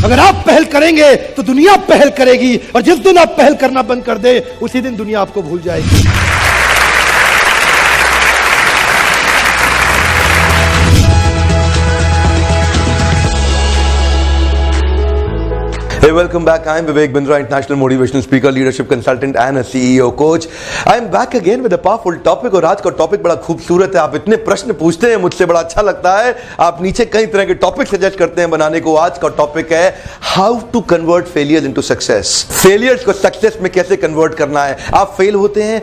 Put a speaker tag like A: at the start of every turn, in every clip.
A: अगर आप पहल करेंगे तो दुनिया पहल करेगी, और जिस दिन आप पहल करना बंद कर दे उसी दिन दुनिया आपको भूल जाएगी।
B: Hey, welcome back. I'm Vivek Bindra, international motivational speaker, leadership consultant and a CEO coach. I'm back again with a powerful topic और आज का टॉपिक बड़ा खूबसूरत है। आप इतने प्रश्न पूछते हैं मुझसे, बड़ा अच्छा लगता है। आप नीचे कई तरह के टॉपिक सजेस्ट करते हैं बनाने को। आज का टॉपिक है how to convert failures into success. Failures को सक्सेस में कैसे कन्वर्ट करना है। आप फेल होते हैं,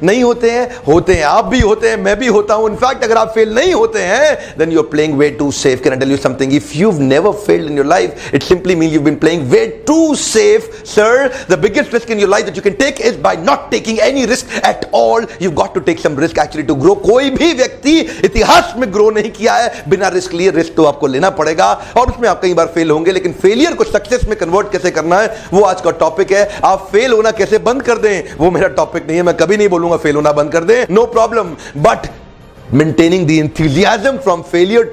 B: नहीं होते हैं, आप भी होते हैं, मैं भी होता हूं। इनफैक्ट अगर आप फेल नहीं होते हैं then you're playing way too safe. Can I tell you something? If you've never failed in your life, it simply means you've been playing way too safe, sir. The biggest risk in your life that you can take is by not taking any risk at all. You've got to take some risk actually to grow. कोई भी व्यक्ति इतिहास में grow नहीं किया है बिना risk लिए। रिस्क तो आपको लेना पड़ेगा और उसमें आप कई बार फेल होंगे, लेकिन फेलियर को सक्सेस में कन्वर्ट कैसे करना है वो आज का टॉपिक है। आप फेल होना कैसे बंद कर दें वो मेरा टॉपिक नहीं है। मैं कभी नहीं बोलूंगा फेल होना बंद कर दें, no problem, but maintaining the enthusiasm from failure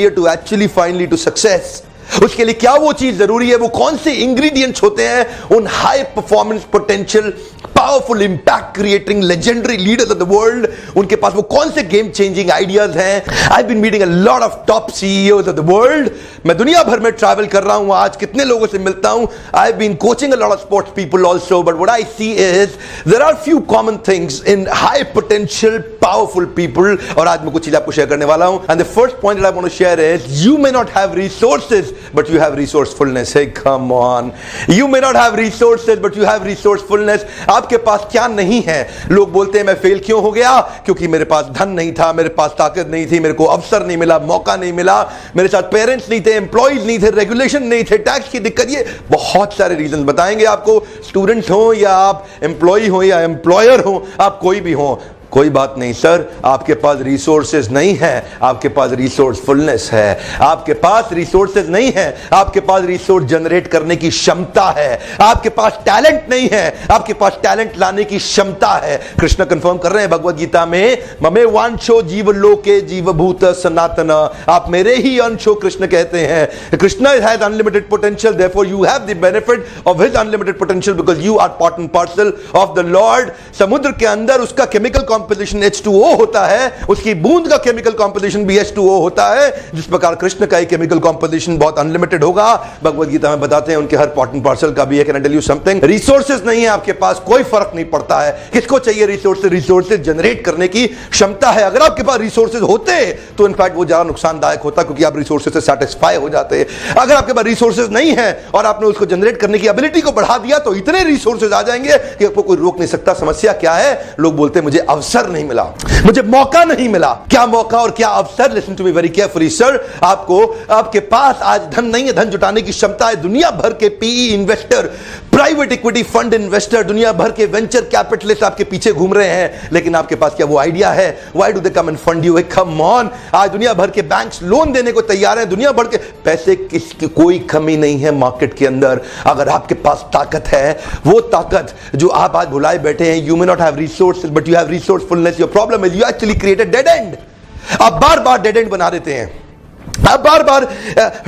B: to actually finally to success, उसके लिए क्या वो चीज जरूरी है, वो कौन से इंग्रेडिएंट्स होते हैं उन high performance potential powerful impact creating legendary leaders of the world, उनके पास वो कौन से गेम चेंजिंग आइडियाज हैं। I been meeting a lot of top CEOs of the world. मैं दुनिया भर में ट्रैवल कर रहा हूं, आज कितने लोगों से मिलता हूं। I been coaching a lot of sports people also, but what I see is there are few common things in high potential powerful people, और आज मैं कुछ चीज आपको शेयर करने वाला हूं। And the first point that I want to share is you may not have resources but you have resourcefulness. Hey, come on. You may not have resources, but you have resourcefulness. आपके पास क्या नहीं है? लोग बोलते हैं मैं fail क्यों हो गया? क्योंकि मेरे पास धन नहीं था, मेरे पास ताकत नहीं थी, मेरे को अवसर नहीं मिला, मौका नहीं मिला, मेरे साथ पेरेंट्स नहीं थे, एम्प्लॉइज नहीं थे, रेगुलेशन नहीं थे, टैक्स की दिक्कत, ये बहुत सारे रीजन बताएंगे आपको। स्टूडेंट हो या आप एम्प्लॉय हो या एम्प्लॉयर हो, आप कोई भी हो, कोई बात नहीं सर, आपके पास रिसोर्सेज नहीं है, आपके पास रिसोर्सफुलनेस है। आपके पास रिसोर्सेज नहीं है, आपके पास रिसोर्स जनरेट करने की क्षमता है। आपके पास टैलेंट नहीं है, आपके पास टैलेंट लाने की क्षमता है। कृष्ण कंफर्म कर रहे हैं भगवद गीता में, ममे वांछो जीव लोके जीवभूत सनातन, आप मेरे ही अंश हो, कृष्ण कहते हैं। Krishna has unlimited potential, therefore you have the benefit of his unlimited potential because you are part and parcel of the Lord. समुद्र के अंदर उसका केमिकल कॉम्पोजिशन H2O होता है, उसकी बूंद का केमिकल कॉम्पोजिशन भी H2O होता है। जिस प्रकार कृष्ण का केमिकल कॉम्पोजिशन बहुत अनलिमिटेड होगा, भगवद गीता में बताते हैं उनके हर पार्ट एंड पार्सल का भी है। Can I tell you something? Resources नहीं है आपके पास, कोई फर्क नहीं पड़ता है। किसको चाहिए रिसोर्सेज? रिसोर्सेज जनरेट करने की क्षमता है। अगर आपके पास रिसोर्सेज होते तो इनफैक्ट वो ज्यादा नुकसानदायक होता, क्योंकि आप रिसोर्सेज से सेटिस्फाई हो जाते। अगर आपके पास रिसोर्सेज नहीं है और आपने उसको जनरेट करने की एबिलिटी को बढ़ा दिया तो इतने रिसोर्सेज आ जाएंगे कि आपको कोई रोक नहीं सकता। समस्या क्या है? लोग बोलते हैं मुझे अवसर नहीं मिला, मुझे मौका नहीं मिला। क्या मौका और क्या अवसर? Listen to me very carefully sir. आपको, आपके पास आज धन नहीं है, धन जुटाने की क्षमता है। दुनिया भर के PE investor, private equity fund investor, दुनिया भर के वेंचर कैपिटलिस्ट आपके पीछे घूम रहे हैं, लेकिन आपके पास क्या वो आइडिया है? Why do they come end fund you? Come on, आज दुनिया भर के बैंक्स लोन देने को तैयार हैं। दुनिया भर के पैसे की कोई कमी नहीं है मार्केट के अंदर। अगर आपके पास ताकत है, वो ताकत जो आप आज भुलाए बैठे हैं, you may not have resources but you have resourcefulness. Your problem is you actually create a dead and. आप बार बार डेड एंड बना देते हैं, आप बार बार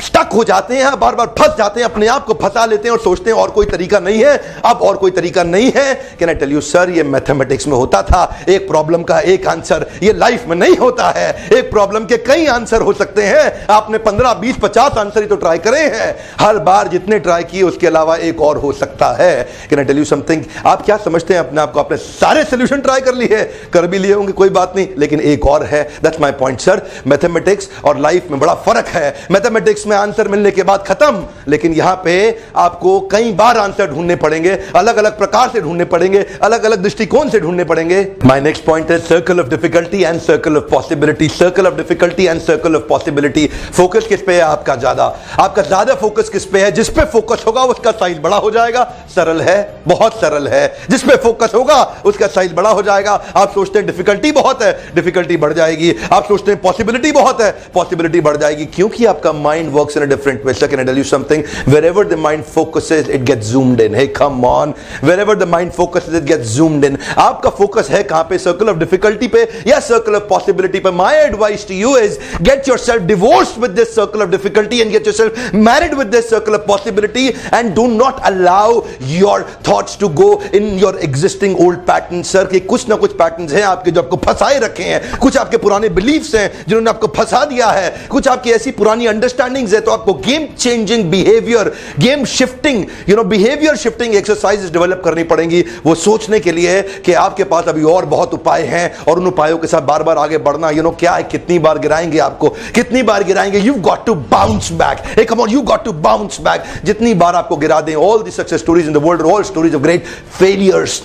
B: स्टक हो जाते हैं, आप बार बार फंस जाते हैं, अपने आप को फंसा लेते हैं और सोचते हैं और कोई तरीका नहीं है, अब और कोई तरीका नहीं है। Can I tell you sir, ये मैथमेटिक्स में होता था, एक प्रॉब्लम का एक आंसर। ये लाइफ में नहीं होता है, एक प्रॉब्लम के कई आंसर हो सकते हैं। आपने 15, 20, 50 आंसर ही तो ट्राई करे हैं। हर बार जितने ट्राई किए उसके अलावा एक और हो सकता है। Can I tell you something? आप क्या समझते हैं अपने आप को? आपने सारे सोल्यूशन ट्राई कर लिए, कर भी लिए होंगे, कोई बात नहीं, लेकिन एक और है। That's my point sir. Mathematics और लाइफ में बड़ा फर्क है। मैथमेटिक्स में आंसर मिलने के बाद खत्म, लेकिन यहां पे आपको कई बार आंसर ढूंढने पड़ेंगे, अलग अलग प्रकार से ढूंढने पड़ेंगे, अलग अलग दृष्टिकोण से ढूंढने पड़ेंगे। माय नेक्स्ट पॉइंट है circle of difficulty and circle of possibility. Circle of difficulty and circle of possibility. Focus किस पे है आपका? आपका ज्यादा फोकस किस पे है? जिस पे फोकस होगा उसका साइज बड़ा हो जाएगा। सरल है, बहुत सरल है। जिस पे फोकस होगा उसका साइज बड़ा हो जाएगा। आप सोचते हैं डिफिकल्टी बहुत है, डिफिकल्टी बढ़ जाएगी। आप सोचते हैं पॉसिबिलिटी बहुत है, पॉसिबिलिटी बढ़ जाएगी। जाएगी, क्योंकि आपका mind works in a different way. Sir, can I tell you something? Wherever the mind focuses, it gets zoomed in. Hey, come on. Wherever the mind focuses, it gets zoomed in. आपका focus है कहां पे? Circle of difficulty पे या circle of possibility पे? My advice to you is get yourself divorced with this circle of difficulty and get yourself married with this circle of possibility, and do not allow your thoughts to go in your existing old patterns. Sir, कि कुछ ना कुछ patterns हैं आपके जो आपको फंसाए रखे हैं, कुछ आपके पुराने बिलीफ्स हैं जिन्होंने आपको फंसा दिया है, कुछ आपकी ऐसी पुरानी अंडरस्टैंडिंग्स है. तो आपको game changing behaviour, game shifting, behaviour shifting exercise develop करनी पड़ेंगी. वो सोचने के लिए कि आपके पास अभी और बहुत उपाय हैं और उन उपायों के साथ बार बार आगे बढ़ना. क्या है, कितनी बार गिराएंगे आपको, कितनी बार गिराएंगे? You got to bounce back. Hey come on, you got to bounce back. जितनी बार आपको गिरा दें, all the success stories in the world, all stories of great failures.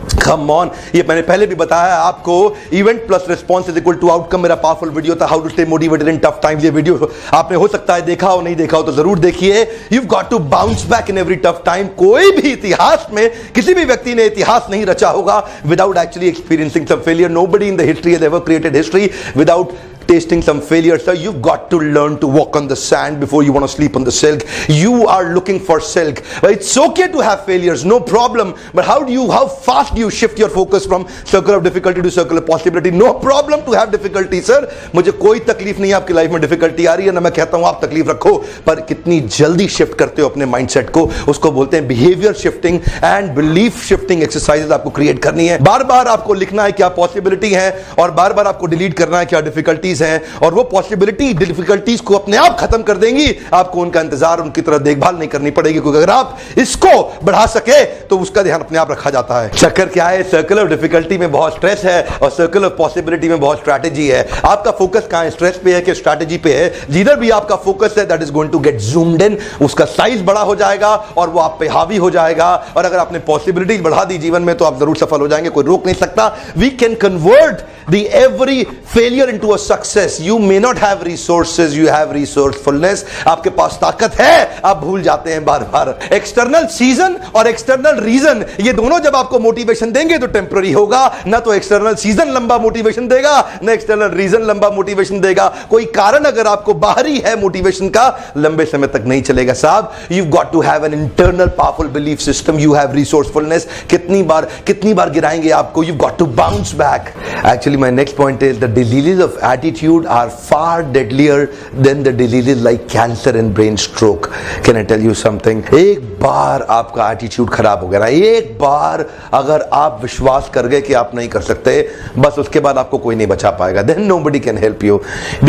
B: Come on, ये मैंने पहले भी बताया आपको. Event plus response is equal to outcome मेरा पावरफुल वीडियो था, how to stay motivated in tough times. ये वीडियो आपने हो सकता है देखा हो, नहीं देखा हो तो जरूर देखिए. You got to bounce back in every tough time. कोई भी इतिहास में किसी भी व्यक्ति ने इतिहास नहीं रचा होगा without actually experiencing some failure. Nobody in the history has ever created history without tasting some failure. Sir, you've got to learn to walk on the sand before you want to sleep on the silk. You are looking for silk. It's okay to have failures, no problem. But how fast do you shift your focus from circle of difficulty to circle of possibility? No problem to have difficulty, sir. मुझे कोई तकलीफ नहीं है आपकी life में difficulty आ रही है ना. मैं कहता हूं आप तकलीफ रखो, पर कितनी जल्दी शिफ्ट करते हो अपने माइंडसेट को, उसको बोलते हैं behaviour shifting and belief shifting exercises आपको क्रिएट करनी है. बार बार आपको लिखना है क्या पॉसिबिलिटी है और बार बार आपको डिलीट करना है क्या डिफिकल्टीज हैं, और वो पॉसिबिलिटी डिफिकल्टीज को अपने आप खत्म कर देंगी. आपको उनका इंतजार, उनकी तरह देखभाल नहीं करनी पड़ेगी, क्योंकि अगर आप इसको बढ़ा सके तो उसका ध्यान अपने आप रखा जाता है. चक्कर क्या है, सर्कल ऑफ डिफिकल्टी में बहुत स्ट्रेस है और सर्कल ऑफ पॉसिबिलिटी में बहुत स्ट्रैटेजी है. आपका फोकस कहां है, स्ट्रेस पे है कि स्ट्रैटेजी पे है? जिधर भी आपका फोकस है that is going to get zoomed in. उसका साइज बड़ा हो जाएगा और वो आप पे हावी हो जाएगा. और अगर आपने पॉसिबिलिटीज बढ़ा दी जीवन में तो आप जरूर सफल हो जाएंगे, कोई रोक नहीं सकता. We can convert the every failure into a success. You may not have resources, you have resourcefulness. आपके पास ताकत है, आप भूल जाते हैं बार बार. एक्सटर्नल सीजन और एक्सटर्नल रीजन, ये दोनों जब आपको मोटिवेशन देंगे तो टेम्पररी होगा. ना तो एक्सटर्नल सीजन लंबा मोटिवेशन देगा, ना एक्सटर्नल रीजन लंबा मोटिवेशन देगा. कोई कारण अगर आपको बाहरी है मोटिवेशन का, लंबे समय तक नहीं चलेगा साहब. You've got to have an internal powerful belief system. You have resourcefulness. कितनी बार गिराएंगे आपको. You've got to bounce back. Actually, my next point is the diseases of attitude are far deadlier than the diseases like cancer and brain stroke. Can I tell you something? एक बार आपका attitude खराब हो गया ना, एक बार अगर आप विश्वास कर गए कि आप नहीं कर सकते, बस उसके बाद आपको कोई नहीं बचा पाएगा. Then nobody can help you.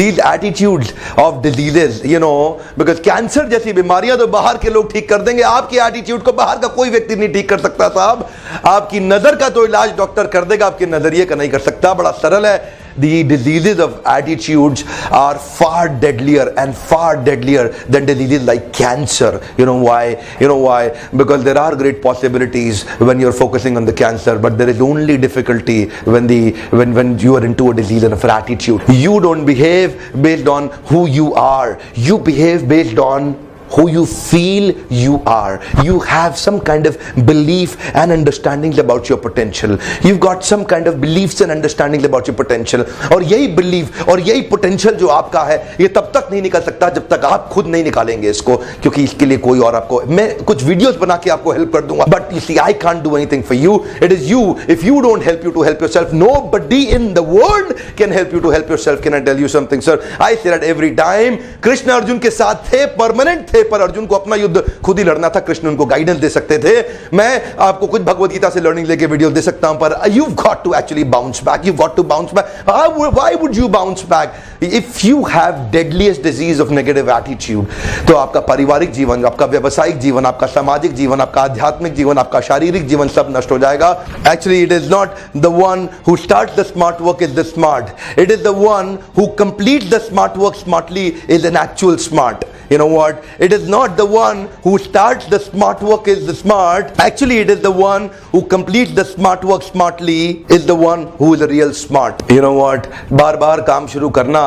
B: These attitudes of diseases, because cancer जैसी बीमारियां तो बाहर के लोग ठीक कर देंगे, आपकी एटीट्यूड को बाहर का कोई व्यक्ति नहीं ठीक कर सकता साहब. आपकी नजर का तो इलाज डॉक्टर कर देगा, आपके नजरिए का नहीं कर सकता. बड़ा सरल है. The diseases of attitudes are far deadlier than diseases like cancer. You know why? Because there are great possibilities when you're focusing on the cancer, but there is only difficulty when you are into a disease and of attitude. You don't behave based on who you are. You behave based on who you feel you are. You have some kind of belief and understandings about your potential. You've got some kind of beliefs and understandings about your potential. और यही belief और यही potential जो आपका है, ये तब तक नहीं निकल सकता जब तक आप खुद नहीं निकालेंगे इसको, क्योंकि इसके लिए कोई और आपको, मैं कुछ वीडियोस बना के आपको हेल्प कर दूंगा, but you see I can't do anything for you. It is you. If you don't help you to help yourself, nobody in the world can help you to help yourself. Can I tell you something, sir? I say that every time. Krishna Arjun के साथ थे, permanent थे, पर अर्जुन को अपना युद्ध खुद ही लड़ना था. कृष्ण उनको गाइडेंस दे सकते थे. मैं आपको कुछ भगवत गीता से लर्निंग लेके वीडियो दे सकता हूं, पर you've got to actually bounce back. You've got to bounce back. Why would you bounce back? If you have deadliest disease of negative attitude, तो आपका पारिवारिक जीवन, आपका व्यवसायिक जीवन, आपका सामाजिक जीवन, आपका आध्यात्मिक जीवन, आपका शारीरिक जीवन सब नष्ट हो जाएगा. Actually, it is not the one who starts the smart work is the smart. It is the one who completes the smart work smartly is an actual smart. You know what? It is not the one who starts the smart work is the smart. Actually, it is the one who completes the smart work smartly is the one who is a real smart. You know what? बार बार काम शुरू करना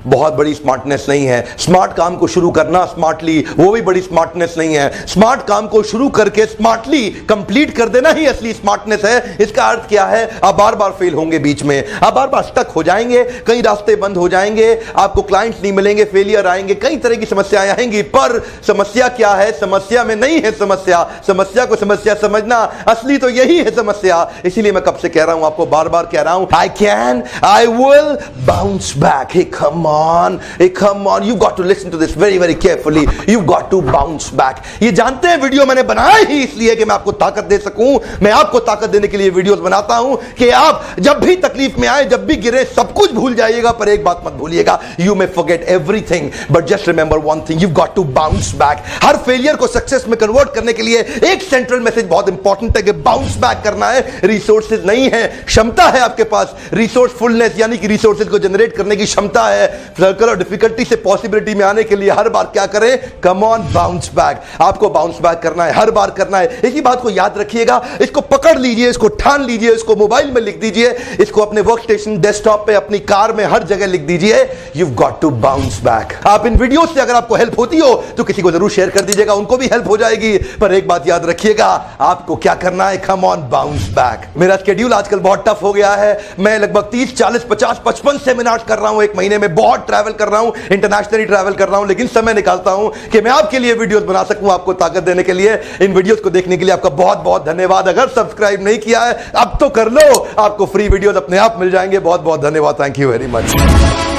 B: बहुत बड़ी smartness नहीं है. Smart काम को शुरू करना स्मार्टली वो भी बड़ी स्मार्टनेस नहीं है. स्मार्ट काम को शुरू करके स्मार्टली कंप्लीट कर देना ही असली स्मार्टनेस है. इसका अर्थ क्या है? आप बार बार फेल होंगे, बीच में आप बार बार स्टक हो जाएंगे, कई रास्ते बंद हो जाएंगे, आपको क्लाइंट्स नहीं मिलेंगे, फेलियर आएंगे, कई तरह की समस्याएं आएंगी. पर समस्या क्या है? समस्या में नहीं है समस्या. समस्या को समस्या समझना, असली तो यही है समस्या. इसीलिए मैं कब से कह रहा हूं, आपको बार बार कह रहा हूं, I can, I will bounce back. Hey come on, hey come on, you got to listen to this very very carefully. You got to bounce back. ये जानते हैं वीडियो मैंने बनाया ही इसलिए कि मैं आपको ताकत दे सकूं. मैं आपको ताकत देने के लिए वीडियोस बनाता हूं कि आप जब भी तकलीफ में आए, जब भी गिरे, सब कुछ भूल जाइएगा, पर एक बात मत भूलिएगा, you may forget everything but just remember one thing, you got to bounce back. हर फेलियर को सक्सेस में कन्वर्ट करने के लिए एक सेंट्रल मैसेज बहुत इंपॉर्टेंट है कि बाउंस बैक करना है. रिसोर्सेज नहीं है, क्षमता है आपके पास. रिसोर्सफुलनेस यानी कि रिसोर्सेज को जनरेट करने की क्षमता है. सर्कल और डिफिकल्टी से पॉसिबिलिटी में आने के लिए हर बार क्या करें? Come on, bounce back. आपको बाउंस बैक करना है, हर बार करना है. एक ही बात को याद रखिएगा, इसको पकड़ लीजिए, इसको ठान लीजिए, इसको मोबाइल में लिख दीजिए, इसको अपने वर्क स्टेशन, डेस्कटॉप पे, अपनी कार में, हर जगह लिख दीजिए. You got to bounce back. आप इन वीडियो से अगर आपको हेल्प होती हो तो किसी को जरूर शेयर कर दीजिएगा, उनको भी हेल्प हो जाएगी. पर एक बात याद रखिएगा, आपको क्या करना है? Come on, bounce back. मेरा शेड्यूल आजकल बहुत टफ हो गया है. मैं लगभग 30, 40, 50, 55 सेमिनार्स कर रहा हूं एक महीने में. बहुत ट्रैवल कर रहा हूं, इंटरनेशनली ट्रैवल कर रहा हूं, लेकिन समय निकालता हूं कि मैं आपके लिए वीडियोस बना सकूं, आपको ताकत देने के लिए. इन वीडियोस को देखने के लिए आपका बहुत बहुत धन्यवाद. अगर सब्सक्राइब नहीं किया है अब तो कर लो, आपको फ्री वीडियोस अपने आप मिल जाएंगे. बहुत बहुत धन्यवाद. Thank you very much.